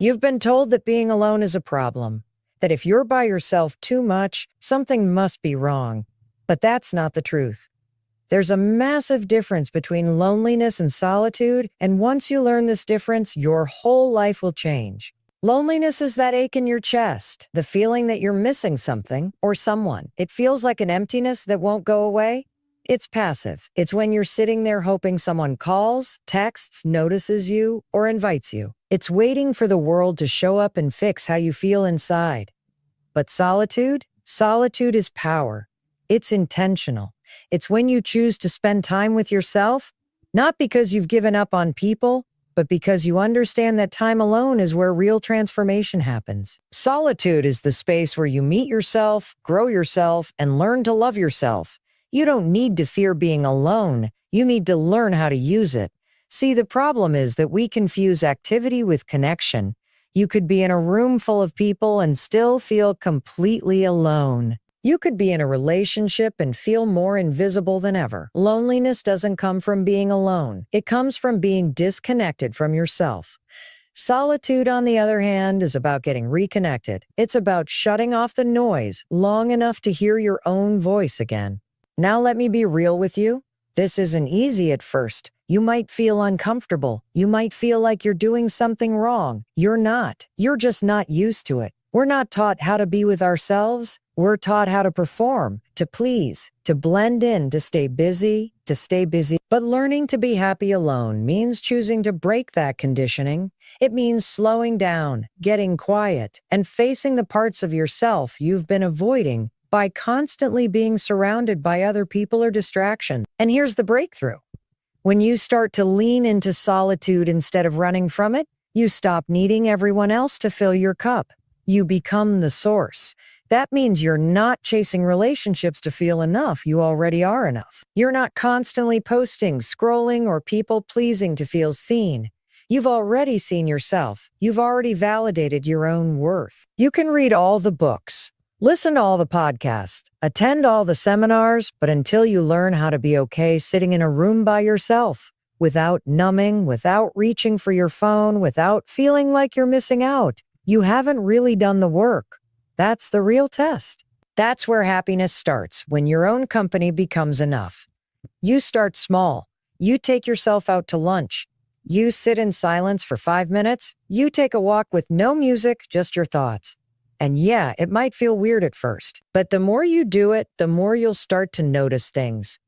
You've been told that being alone is a problem, that if you're by yourself too much, something must be wrong. But that's not the truth. There's a massive difference between loneliness and solitude, and once you learn this difference, your whole life will change. Loneliness is that ache in your chest, the feeling that you're missing something or someone. It feels like an emptiness that won't go away. It's passive. It's when you're sitting there hoping someone calls, texts, notices you, or invites you. It's waiting for the world to show up and fix how you feel inside. But solitude? Solitude is power. It's intentional. It's when you choose to spend time with yourself, not because you've given up on people, but because you understand that time alone is where real transformation happens. Solitude is the space where you meet yourself, grow yourself, and learn to love yourself. You don't need to fear being alone. You need to learn how to use it. See, the problem is that we confuse activity with connection. You could be in a room full of people and still feel completely alone. You could be in a relationship and feel more invisible than ever. Loneliness doesn't come from being alone. It comes from being disconnected from yourself. Solitude, on the other hand, is about getting reconnected. It's about shutting off the noise long enough to hear your own voice again. Now let me be real with you. This isn't easy at first. You might feel uncomfortable. You might feel like you're doing something wrong. You're not. You're just not used to it. We're not taught how to be with ourselves. We're taught how to perform, to please, to blend in, to stay busy. But learning to be happy alone means choosing to break that conditioning. It means slowing down, getting quiet, and facing the parts of yourself you've been avoiding by constantly being surrounded by other people or distractions. And here's the breakthrough. When you start to lean into solitude instead of running from it, you stop needing everyone else to fill your cup. You become the source. That means you're not chasing relationships to feel enough. You already are enough. You're not constantly posting, scrolling, or people-pleasing to feel seen. You've already seen yourself. You've already validated your own worth. You can read all the books, listen to all the podcasts, attend all the seminars, but until you learn how to be okay sitting in a room by yourself, without numbing, without reaching for your phone, without feeling like you're missing out, you haven't really done the work. That's the real test. That's where happiness starts, when your own company becomes enough. You start small. You take yourself out to lunch. You sit in silence for 5 minutes. You take a walk with no music, just your thoughts. And yeah, it might feel weird at first, but the more you do it, the more you'll start to notice things.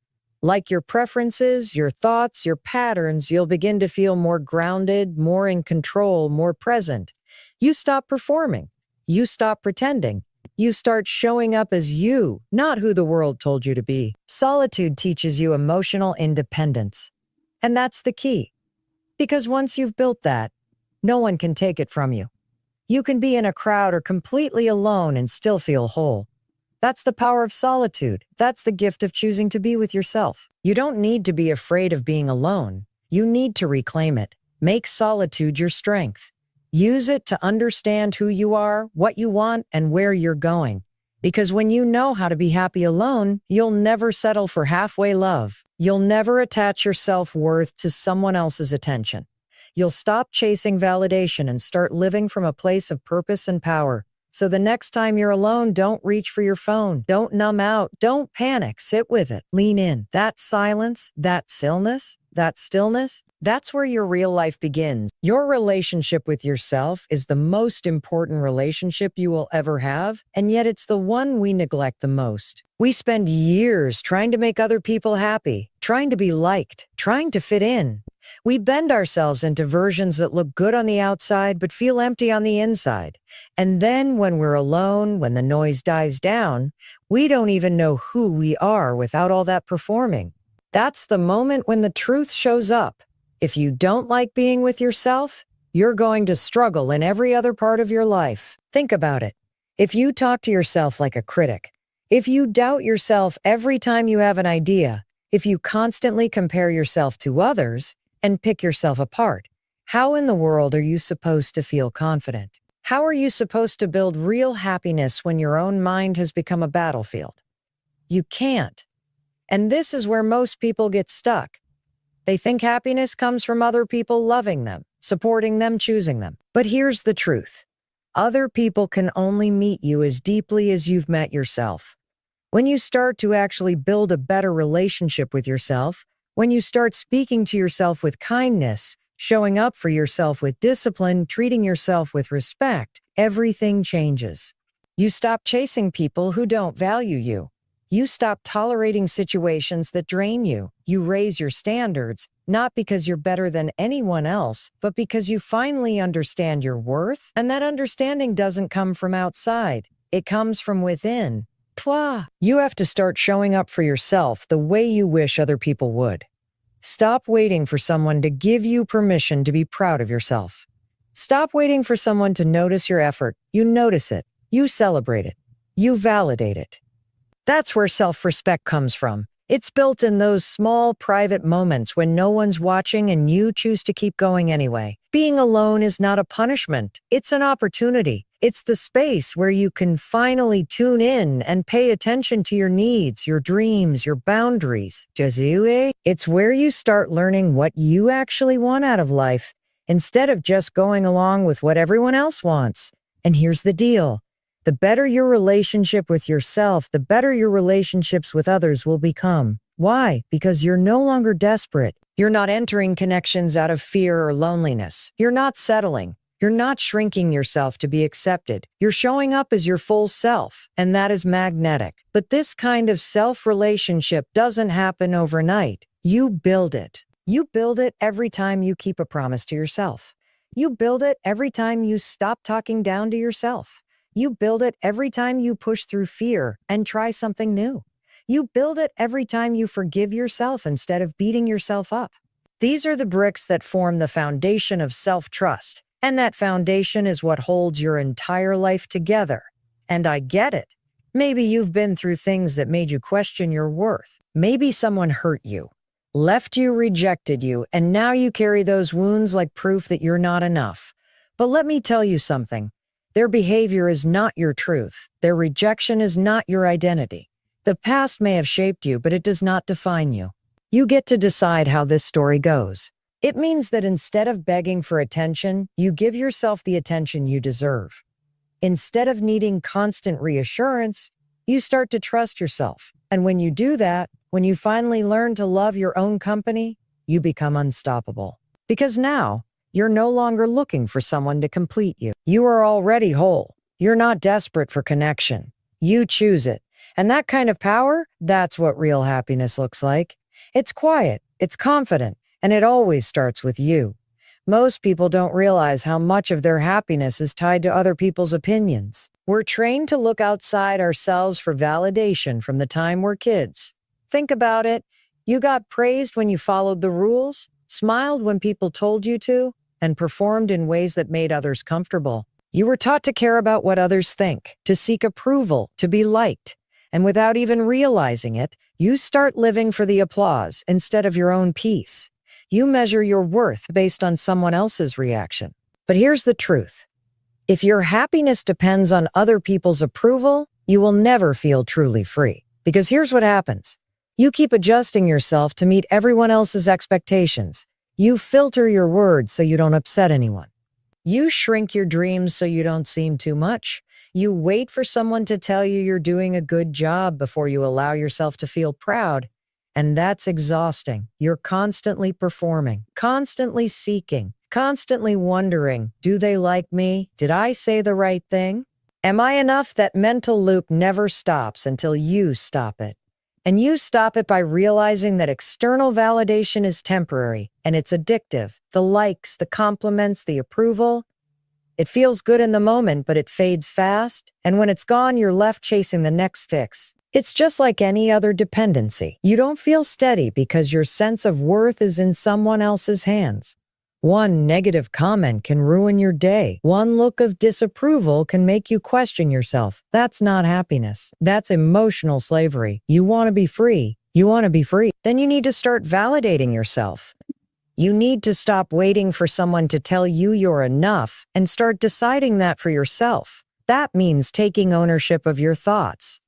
Like your preferences, your thoughts, your patterns, you'll begin to feel more grounded, more in control, more present. You stop performing. You stop pretending. You start showing up as you, not who the world told you to be. Solitude teaches you emotional independence. And that's the key. Because once you've built that, no one can take it from you. You can be in a crowd or completely alone and still feel whole. That's the power of solitude. That's the gift of choosing to be with yourself. You don't need to be afraid of being alone. You need to reclaim it. Make solitude your strength. Use it to understand who you are, what you want, and where you're going. Because when you know how to be happy alone, you'll never settle for halfway love. You'll never attach your self-worth to someone else's attention. You'll stop chasing validation and start living from a place of purpose and power. So the next time you're alone, don't reach for your phone. Don't numb out. Don't panic. Sit with it. Lean in. That silence, that stillness, that's where your real life begins. Your relationship with yourself is the most important relationship you will ever have, and yet it's the one we neglect the most. We spend years trying to make other people happy, trying to be liked, trying to fit in. We bend ourselves into versions that look good on the outside but feel empty on the inside. And then when we're alone, when the noise dies down, we don't even know who we are without all that performing. That's the moment when the truth shows up. If you don't like being with yourself, you're going to struggle in every other part of your life. Think about it. If you talk to yourself like a critic, if you doubt yourself every time you have an idea, if you constantly compare yourself to others and pick yourself apart, how in the world are you supposed to feel confident? How are you supposed to build real happiness when your own mind has become a battlefield? You can't. And this is where most people get stuck. They think happiness comes from other people loving them. supporting them, choosing them. But here's the truth. Other people can only meet you as deeply as you've met yourself. When you start to actually build a better relationship with yourself, when you start speaking to yourself with kindness, showing up for yourself with discipline, treating yourself with respect, everything changes. You stop chasing people who don't value you. You stop tolerating situations that drain you. You raise your standards, not because you're better than anyone else, but because you finally understand your worth, and that understanding doesn't come from outside. It comes from within. You have to start showing up for yourself the way you wish other people would. Stop waiting for someone to give you permission to be proud of yourself. Stop waiting for someone to notice your effort. You notice it. You celebrate it. You validate it. That's where self-respect comes from. It's built in those small, private moments when no one's watching and you choose to keep going anyway. Being alone is not a punishment. It's an opportunity. It's the space where you can finally tune in and pay attention to your needs, your dreams, your boundaries. It's where you start learning what you actually want out of life, instead of just going along with what everyone else wants. And here's the deal. The better your relationship with yourself, the better your relationships with others will become. Why? Because you're no longer desperate. You're not entering connections out of fear or loneliness. You're not settling. You're not shrinking yourself to be accepted. You're showing up as your full self, and that is magnetic. But this kind of self-relationship doesn't happen overnight. You build it. You build it every time you keep a promise to yourself. You build it every time you stop talking down to yourself. You build it every time you push through fear and try something new. You build it every time you forgive yourself instead of beating yourself up. These are the bricks that form the foundation of self-trust, and that foundation is what holds your entire life together. And I get it. Maybe you've been through things that made you question your worth. Maybe someone hurt you, left you, rejected you, and now you carry those wounds like proof that you're not enough. But let me tell you something. Their behavior is not your truth. Their rejection is not your identity. The past may have shaped you, but it does not define you. You get to decide how this story goes. It means that instead of begging for attention, you give yourself the attention you deserve. Instead of needing constant reassurance, you start to trust yourself. And when you do that, when you finally learn to love your own company, you become unstoppable. Because now, you're no longer looking for someone to complete you. You are already whole. You're not desperate for connection. You choose it. And that kind of power, that's what real happiness looks like. It's quiet, it's confident, and it always starts with you. Most people don't realize how much of their happiness is tied to other people's opinions. We're trained to look outside ourselves for validation from the time we're kids. Think about it. You got praised when you followed the rules, smiled when people told you to, and performed in ways that made others comfortable. You were taught to care about what others think, to seek approval, to be liked. And without even realizing it, you start living for the applause instead of your own peace. You measure your worth based on someone else's reaction. But here's the truth. If your happiness depends on other people's approval, you will never feel truly free. Because here's what happens. You keep adjusting yourself to meet everyone else's expectations. You filter your words so you don't upset anyone. You shrink your dreams so you don't seem too much. You wait for someone to tell you you're doing a good job before you allow yourself to feel proud. And that's exhausting. You're constantly performing, constantly seeking, constantly wondering, do they like me? Did I say the right thing? Am I enough? That mental loop never stops until you stop it. And you stop it by realizing that external validation is temporary and it's addictive. The likes, the compliments, the approval. It feels good in the moment, but it fades fast. And when it's gone, you're left chasing the next fix. It's just like any other dependency. You don't feel steady because your sense of worth is in someone else's hands. One negative comment can ruin your day. One look of disapproval can make you question yourself. That's not happiness. That's emotional slavery. You want to be free. You want to be free. Then you need to start validating yourself. You need to stop waiting for someone to tell you you're enough and start deciding that for yourself. That means taking ownership of your thoughts.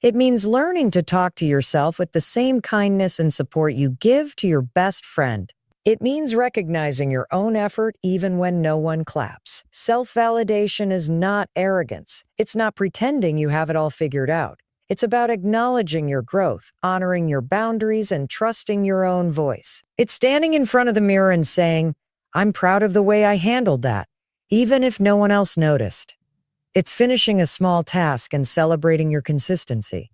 It means learning to talk to yourself with the same kindness and support you give to your best friend. It means recognizing your own effort even when no one claps. Self-validation is not arrogance. It's not pretending you have it all figured out. It's about acknowledging your growth, honoring your boundaries, and trusting your own voice. It's standing in front of the mirror and saying, "I'm proud of the way I handled that," even if no one else noticed. It's finishing a small task and celebrating your consistency.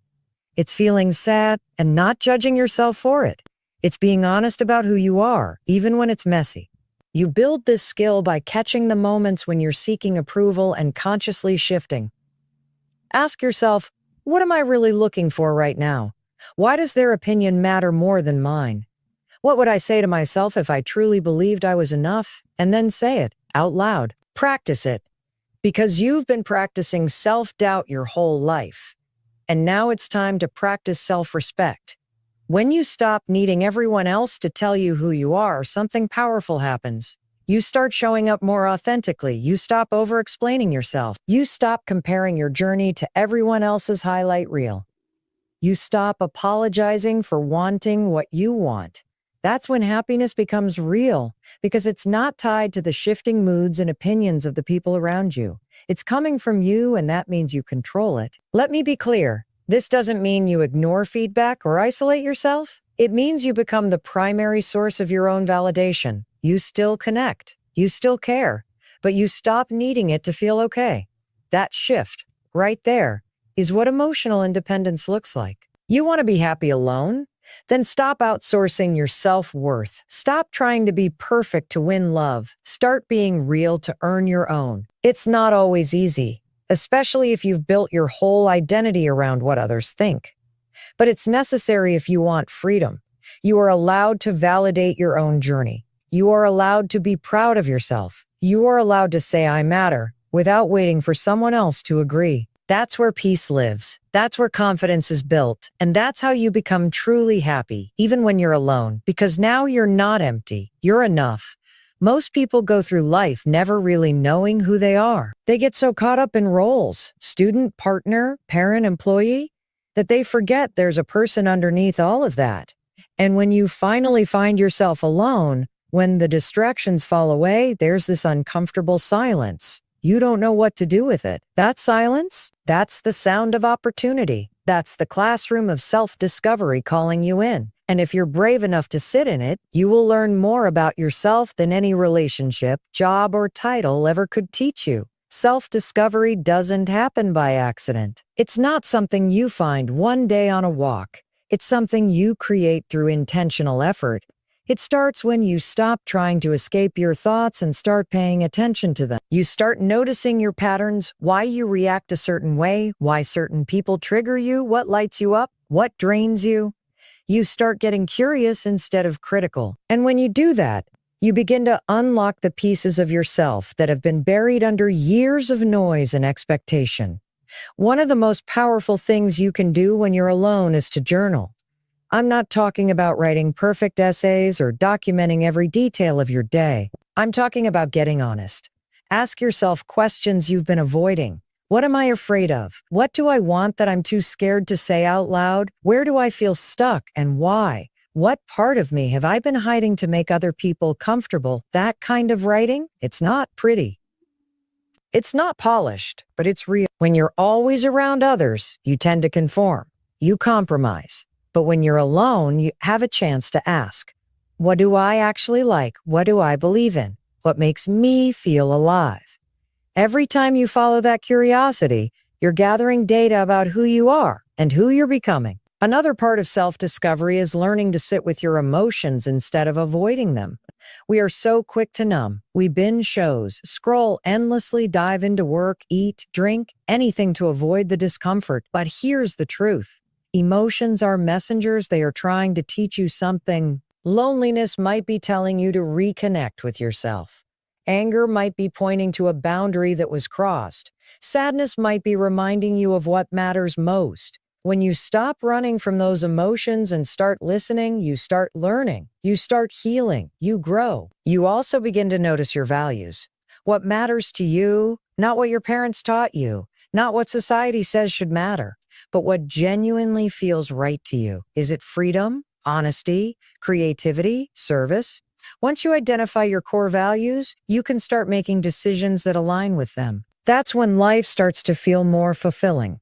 It's feeling sad and not judging yourself for it. It's being honest about who you are, even when it's messy. You build this skill by catching the moments when you're seeking approval and consciously shifting. Ask yourself, what am I really looking for right now? Why does their opinion matter more than mine? What would I say to myself if I truly believed I was enough? And then say it out loud. Practice it. Because you've been practicing self-doubt your whole life. And now it's time to practice self-respect. When you stop needing everyone else to tell you who you are, something powerful happens. You start showing up more authentically. You stop over-explaining yourself. You stop comparing your journey to everyone else's highlight reel. You stop apologizing for wanting what you want. That's when happiness becomes real, because it's not tied to the shifting moods and opinions of the people around you. It's coming from you, and that means you control it. Let me be clear. This doesn't mean you ignore feedback or isolate yourself. It means you become the primary source of your own validation. You still connect. You still care. But you stop needing it to feel okay. That shift, right there, is what emotional independence looks like. You want to be happy alone? Then stop outsourcing your self-worth. Stop trying to be perfect to win love. Start being real to earn your own. It's not always easy, especially if you've built your whole identity around what others think. But it's necessary if you want freedom. You are allowed to validate your own journey. You are allowed to be proud of yourself. You are allowed to say, "I matter," without waiting for someone else to agree. That's where peace lives. That's where confidence is built. And that's how you become truly happy, even when you're alone, because now you're not empty. You're enough. Most people go through life never really knowing who they are. They get so caught up in roles, student, partner, parent, employee, that they forget there's a person underneath all of that. And when you finally find yourself alone, when the distractions fall away, there's this uncomfortable silence. You don't know what to do with it. That silence, that's the sound of opportunity. That's the classroom of self-discovery calling you in. And if you're brave enough to sit in it, you will learn more about yourself than any relationship, job, or title ever could teach you. Self-discovery doesn't happen by accident. It's not something you find one day on a walk. It's something you create through intentional effort. It starts when you stop trying to escape your thoughts and start paying attention to them. You start noticing your patterns, why you react a certain way, why certain people trigger you, what lights you up, what drains you. You start getting curious instead of critical. And when you do that, you begin to unlock the pieces of yourself that have been buried under years of noise and expectation. One of the most powerful things you can do when you're alone is to journal. I'm not talking about writing perfect essays or documenting every detail of your day. I'm talking about getting honest. Ask yourself questions you've been avoiding. What am I afraid of? What do I want that I'm too scared to say out loud? Where do I feel stuck and why? What part of me have I been hiding to make other people comfortable? That kind of writing, it's not pretty. It's not polished, but it's real. When you're always around others, you tend to conform. You compromise. But when you're alone, you have a chance to ask, what do I actually like? What do I believe in? What makes me feel alive? Every time you follow that curiosity, you're gathering data about who you are and who you're becoming. Another part of self-discovery is learning to sit with your emotions instead of avoiding them. We are so quick to numb. We binge shows, scroll endlessly, dive into work, eat, drink, anything to avoid the discomfort. But here's the truth. Emotions are messengers. They are trying to teach you something. Loneliness might be telling you to reconnect with yourself. Anger might be pointing to a boundary that was crossed. Sadness might be reminding you of what matters most. When you stop running from those emotions and start listening, you start learning. You start healing. You grow. You also begin to notice your values. What matters to you, not what your parents taught you, not what society says should matter, but what genuinely feels right to you. Is it freedom, honesty, creativity, service? Once you identify your core values, you can start making decisions that align with them. That's when life starts to feel more fulfilling.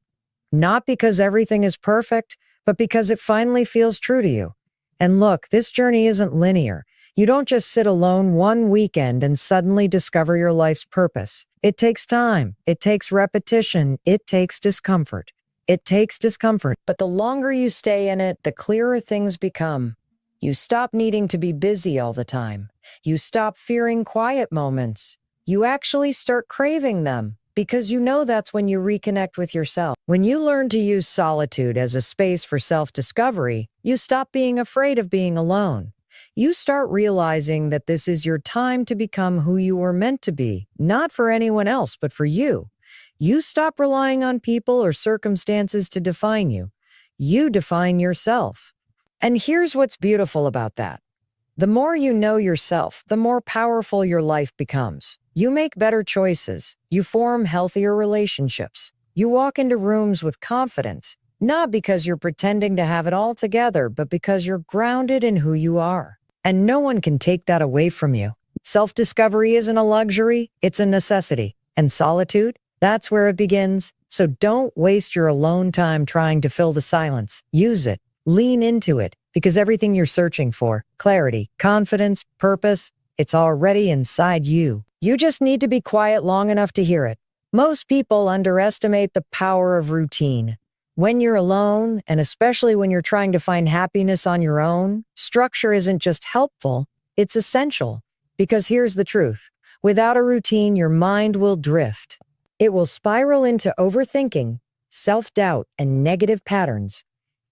Not because everything is perfect, but because it finally feels true to you. And look, this journey isn't linear. You don't just sit alone one weekend and suddenly discover your life's purpose. It takes time. It takes repetition. It takes discomfort. It takes discomfort. But the longer you stay in it, the clearer things become. You stop needing to be busy all the time. You stop fearing quiet moments. You actually start craving them because you know that's when you reconnect with yourself. When you learn to use solitude as a space for self-discovery, you stop being afraid of being alone. You start realizing that this is your time to become who you were meant to be, not for anyone else, but for you. You stop relying on people or circumstances to define you. You define yourself. And here's what's beautiful about that. The more you know yourself, the more powerful your life becomes. You make better choices. You form healthier relationships. You walk into rooms with confidence, not because you're pretending to have it all together, but because you're grounded in who you are. And no one can take that away from you. Self-discovery isn't a luxury, it's a necessity. And solitude, that's where it begins. So don't waste your alone time trying to fill the silence. Use it. Lean into it, because everything you're searching for, clarity, confidence, purpose, it's already inside you. You just need to be quiet long enough to hear it. Most people underestimate the power of routine. When you're alone, and especially when you're trying to find happiness on your own, structure isn't just helpful, it's essential. Because here's the truth. Without a routine, your mind will drift. It will spiral into overthinking, self-doubt, and negative patterns.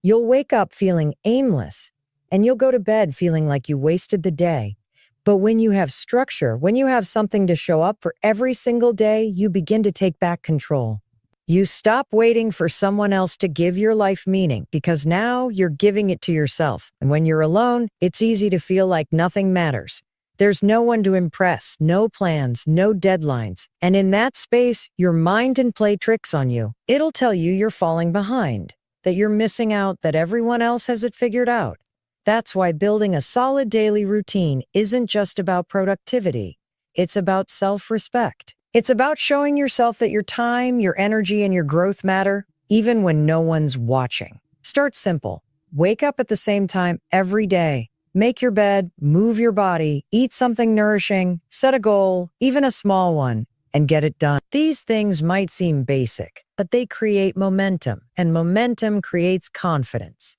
You'll wake up feeling aimless, and you'll go to bed feeling like you wasted the day. But when you have structure, when you have something to show up for every single day, you begin to take back control. You stop waiting for someone else to give your life meaning, because now you're giving it to yourself. And when you're alone, it's easy to feel like nothing matters. There's no one to impress, no plans, no deadlines. And in that space, your mind can play tricks on you. It'll tell you you're falling behind, that you're missing out, that everyone else has it figured out. That's why building a solid daily routine isn't just about productivity. It's about self-respect. It's about showing yourself that your time, your energy, and your growth matter, even when no one's watching. Start simple. Wake up at the same time every day. Make your bed, move your body, eat something nourishing, set a goal, even a small one, and get it done. These things might seem basic, but they create momentum, and momentum creates confidence.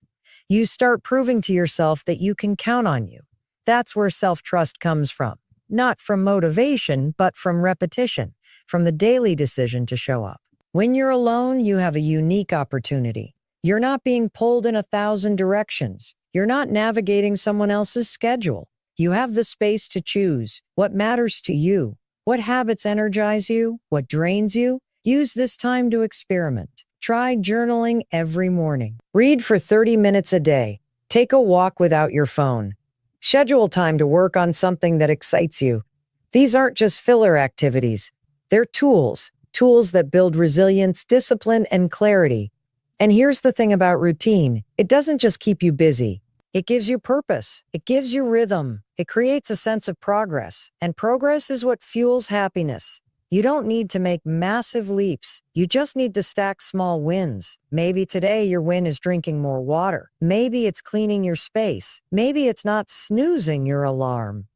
You start proving to yourself that you can count on you. That's where self-trust comes from. Not from motivation, but from repetition, from the daily decision to show up. When you're alone, you have a unique opportunity. You're not being pulled in 1,000 directions. You're not navigating someone else's schedule. You have the space to choose what matters to you, what habits energize you, what drains you. Use this time to experiment. Try journaling every morning. Read for 30 minutes a day. Take a walk without your phone. Schedule time to work on something that excites you. These aren't just filler activities. They're tools that build resilience, discipline, and clarity. And here's the thing about routine. It doesn't just keep you busy. It gives you purpose. It gives you rhythm. It creates a sense of progress. And progress is what fuels happiness. You don't need to make massive leaps. You just need to stack small wins. Maybe today your win is drinking more water. Maybe it's cleaning your space. Maybe it's not snoozing your alarm.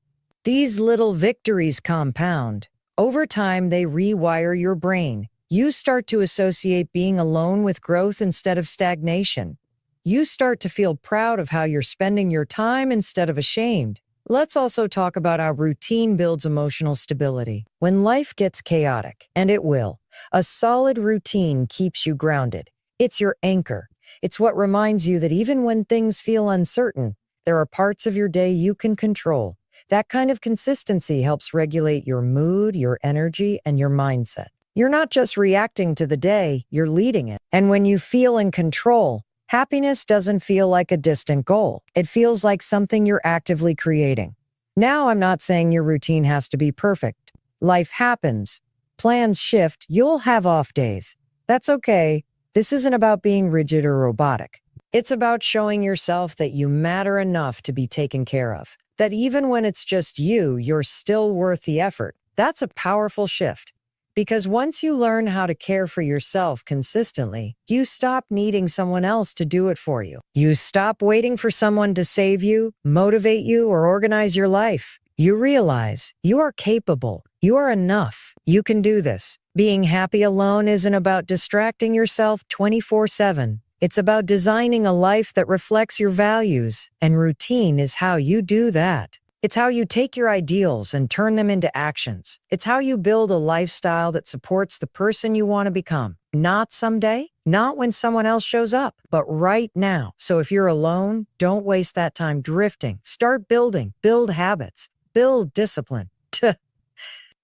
These little victories compound. Over time, they rewire your brain. You start to associate being alone with growth instead of stagnation. You start to feel proud of how you're spending your time instead of ashamed. Let's also talk about how routine builds emotional stability. When life gets chaotic, and it will, a solid routine keeps you grounded. It's your anchor. It's what reminds you that even when things feel uncertain, there are parts of your day you can control. That kind of consistency helps regulate your mood, your energy, and your mindset. You're not just reacting to the day, you're leading it. And when you feel in control, happiness doesn't feel like a distant goal. It feels like something you're actively creating. Now, I'm not saying your routine has to be perfect. Life happens. Plans shift. You'll have off days. That's okay. This isn't about being rigid or robotic. It's about showing yourself that you matter enough to be taken care of. That even when it's just you, you're still worth the effort. That's a powerful shift. Because once you learn how to care for yourself consistently, you stop needing someone else to do it for you. You stop waiting for someone to save you, motivate you, or organize your life. You realize you are capable. You are enough. You can do this. Being happy alone isn't about distracting yourself 24/7. It's about designing a life that reflects your values, and routine is how you do that. It's how you take your ideals and turn them into actions. It's how you build a lifestyle that supports the person you want to become. Not someday, not when someone else shows up, but right now. So if you're alone, don't waste that time drifting. Start building, build habits, build discipline.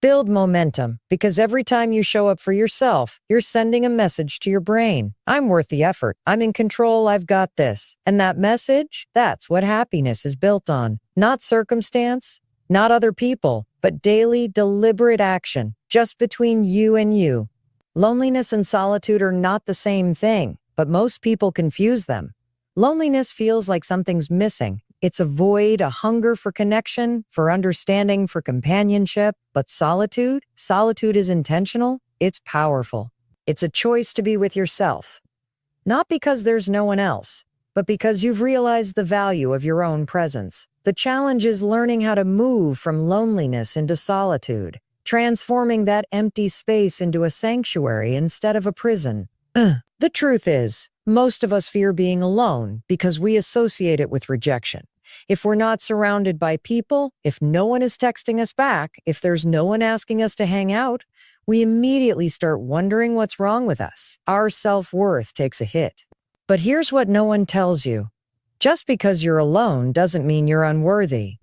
Build momentum, because every time you show up for yourself, you're sending a message to your brain. I'm worth the effort. I'm in control. I've got this. And that message, that's what happiness is built on. Not circumstance, not other people, but daily, deliberate action, just between you and you. Loneliness and solitude are not the same thing, but most people confuse them. Loneliness feels like something's missing. It's a void, a hunger for connection, for understanding, for companionship. But solitude is intentional. It's powerful. It's a choice to be with yourself. Not because there's no one else, but because you've realized the value of your own presence. The challenge is learning how to move from loneliness into solitude, transforming that empty space into a sanctuary instead of a prison. The truth is, most of us fear being alone because we associate it with rejection. If we're not surrounded by people, if no one is texting us back, if there's no one asking us to hang out, we immediately start wondering what's wrong with us. Our self-worth takes a hit. But here's what no one tells you. Just because you're alone doesn't mean you're unworthy.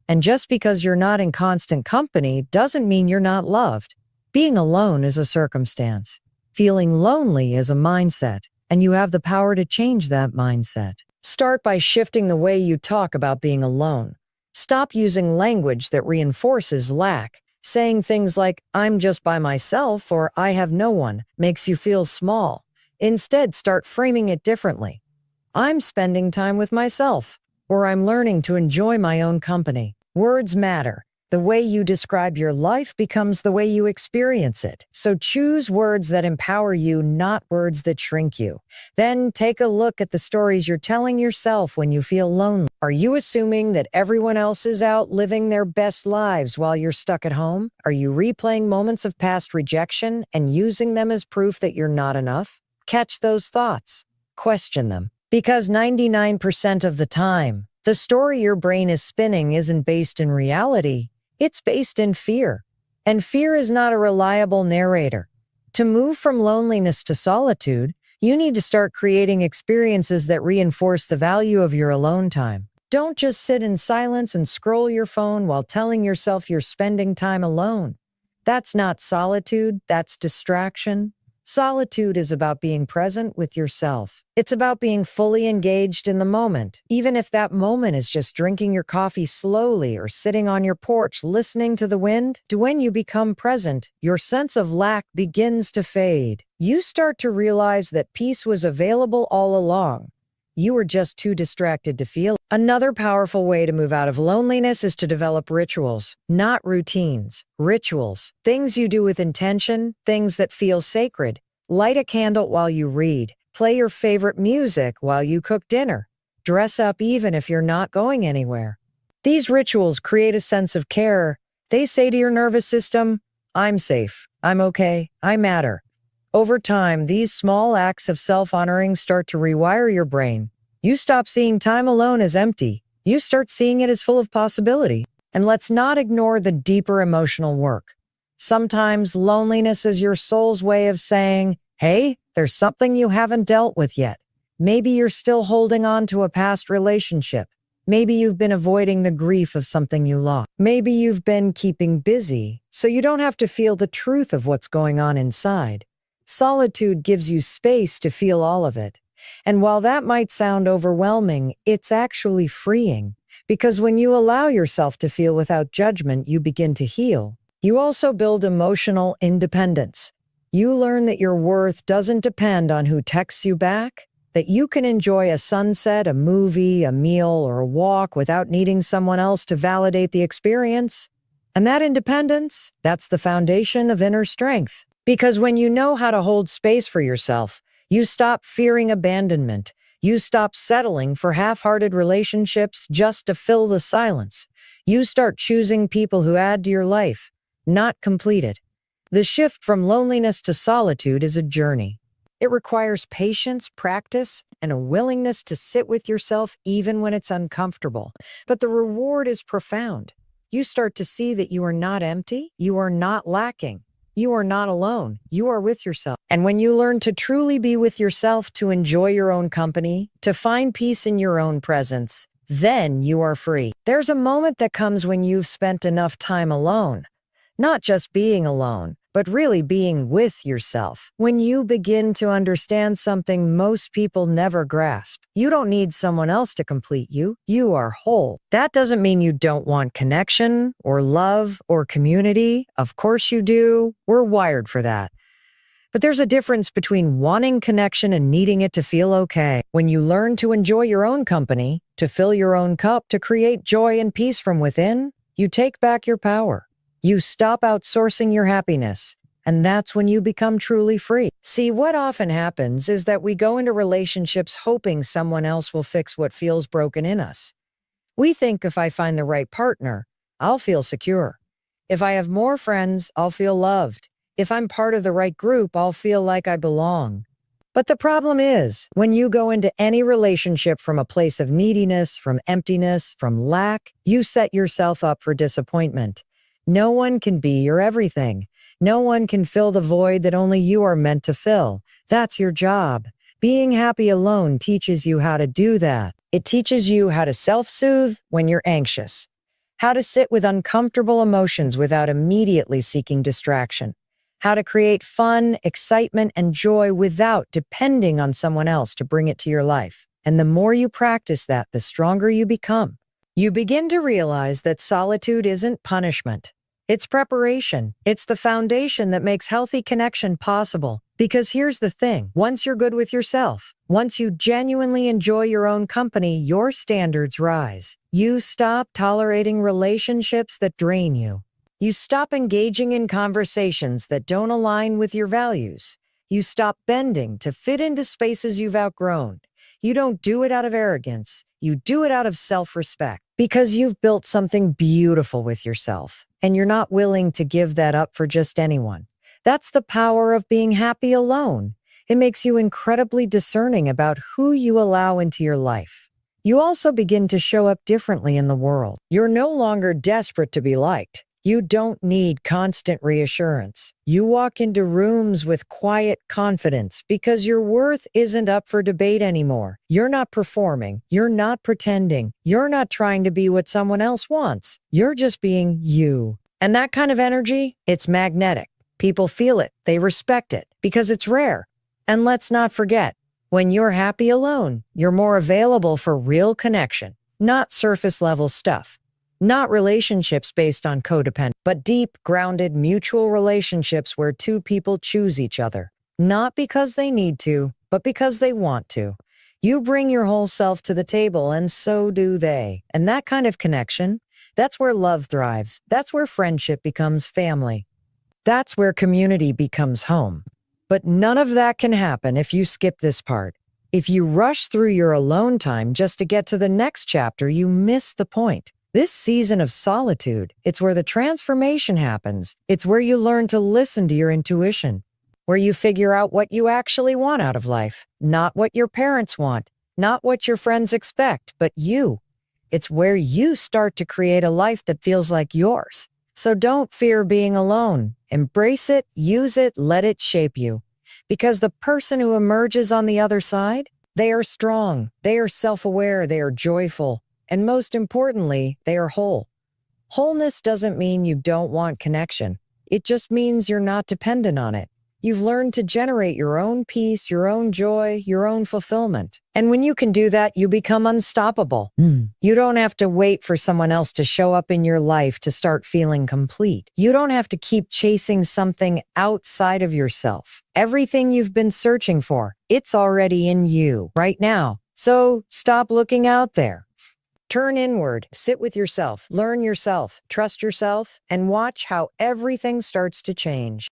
And just because you're not in constant company doesn't mean you're not loved. Being alone is a circumstance. Feeling lonely is a mindset, and you have the power to change that mindset. Start by shifting the way you talk about being alone. Stop using language that reinforces lack. Saying things like, I'm just by myself or I have no one makes you feel small. Instead, start framing it differently. I'm spending time with myself, or I'm learning to enjoy my own company. Words matter. The way you describe your life becomes the way you experience it. So choose words that empower you, not words that shrink you. Then take a look at the stories you're telling yourself when you feel lonely. Are you assuming that everyone else is out living their best lives while you're stuck at home? Are you replaying moments of past rejection and using them as proof that you're not enough? Catch those thoughts. Question them. Because 99% of the time, the story your brain is spinning isn't based in reality. It's based in fear. And fear is not a reliable narrator. To move from loneliness to solitude, you need to start creating experiences that reinforce the value of your alone time. Don't just sit in silence and scroll your phone while telling yourself you're spending time alone. That's not solitude, that's distraction. Solitude is about being present with yourself. It's about being fully engaged in the moment, even if that moment is just drinking your coffee slowly or sitting on your porch listening to the wind. When you become present, your sense of lack begins to fade. You start to realize that peace was available all along. You were just too distracted to feel it. Another powerful way to move out of loneliness is to develop rituals, not routines. Rituals, things you do with intention, things that feel sacred. Light a candle while you read. Play your favorite music while you cook dinner. Dress up even if you're not going anywhere. These rituals create a sense of care. They say to your nervous system, I'm safe, I'm okay, I matter. Over time, these small acts of self-honoring start to rewire your brain. You stop seeing time alone as empty. You start seeing it as full of possibility. And let's not ignore the deeper emotional work. Sometimes loneliness is your soul's way of saying, hey, there's something you haven't dealt with yet. Maybe you're still holding on to a past relationship. Maybe you've been avoiding the grief of something you lost. Maybe you've been keeping busy, so you don't have to feel the truth of what's going on inside. Solitude gives you space to feel all of it. And while that might sound overwhelming, it's actually freeing. Because when you allow yourself to feel without judgment, you begin to heal. You also build emotional independence. You learn that your worth doesn't depend on who texts you back. that you can enjoy a sunset, a movie, a meal, or a walk without needing someone else to validate the experience. And that independence, that's the foundation of inner strength. Because when you know how to hold space for yourself, you stop fearing abandonment. You stop settling for half-hearted relationships just to fill the silence. You start choosing people who add to your life, not complete it. The shift from loneliness to solitude is a journey. It requires patience, practice, and a willingness to sit with yourself even when it's uncomfortable. But the reward is profound. You start to see that you are not empty, you are not lacking. You are not alone. You are with yourself. And when you learn to truly be with yourself, to enjoy your own company, to find peace in your own presence, then you are free. There's a moment that comes when you've spent enough time alone. Not just being alone, but really being with yourself. When you begin to understand something most people never grasp, you don't need someone else to complete you. You are whole. That doesn't mean you don't want connection or love or community. Of course you do. We're wired for that. But there's a difference between wanting connection and needing it to feel okay. When you learn to enjoy your own company, to fill your own cup, to create joy and peace from within, you take back your power. You stop outsourcing your happiness, and that's when you become truly free. See, what often happens is that we go into relationships hoping someone else will fix what feels broken in us. We think if I find the right partner, I'll feel secure. If I have more friends, I'll feel loved. If I'm part of the right group, I'll feel like I belong. But the problem is, when you go into any relationship from a place of neediness, from emptiness, from lack, you set yourself up for disappointment. No one can be your everything. No one can fill the void that only you are meant to fill. That's your job. Being happy alone teaches you how to do that. It teaches you how to self-soothe when you're anxious, how to sit with uncomfortable emotions without immediately seeking distraction, how to create fun, excitement, and joy without depending on someone else to bring it to your life. And the more you practice that, the stronger you become. You begin to realize that solitude isn't punishment. It's preparation. It's the foundation that makes healthy connection possible. Because here's the thing, once you're good with yourself, once you genuinely enjoy your own company, your standards rise. You stop tolerating relationships that drain you. You stop engaging in conversations that don't align with your values. You stop bending to fit into spaces you've outgrown. You don't do it out of arrogance. You do it out of self-respect because you've built something beautiful with yourself, and you're not willing to give that up for just anyone. That's the power of being happy alone. It makes you incredibly discerning about who you allow into your life. You also begin to show up differently in the world. You're no longer desperate to be liked. You don't need constant reassurance. You walk into rooms with quiet confidence because your worth isn't up for debate anymore. You're not performing. You're not pretending. You're not trying to be what someone else wants. You're just being you. And that kind of energy, it's magnetic. People feel it. They respect it because it's rare. And let's not forget, when you're happy alone, you're more available for real connection, not surface-level stuff. Not relationships based on codependence, but deep, grounded, mutual relationships where two people choose each other. Not because they need to, but because they want to. You bring your whole self to the table, and so do they. And that kind of connection, that's where love thrives. That's where friendship becomes family. That's where community becomes home. But none of that can happen if you skip this part. If you rush through your alone time just to get to the next chapter, you miss the point. This season of solitude, it's where the transformation happens. It's where you learn to listen to your intuition, where you figure out what you actually want out of life, not what your parents want, not what your friends expect, but you. It's where you start to create a life that feels like yours. So don't fear being alone. Embrace it, use it, let it shape you. Because the person who emerges on the other side, they are strong, they are self-aware, they are joyful. And most importantly, they are whole. Wholeness doesn't mean you don't want connection. It just means you're not dependent on it. You've learned to generate your own peace, your own joy, your own fulfillment. And when you can do that, you become unstoppable. You don't have to wait for someone else to show up in your life to start feeling complete. You don't have to keep chasing something outside of yourself. Everything you've been searching for, it's already in you right now. So stop looking out there. Turn inward, sit with yourself, learn yourself, trust yourself, and watch how everything starts to change.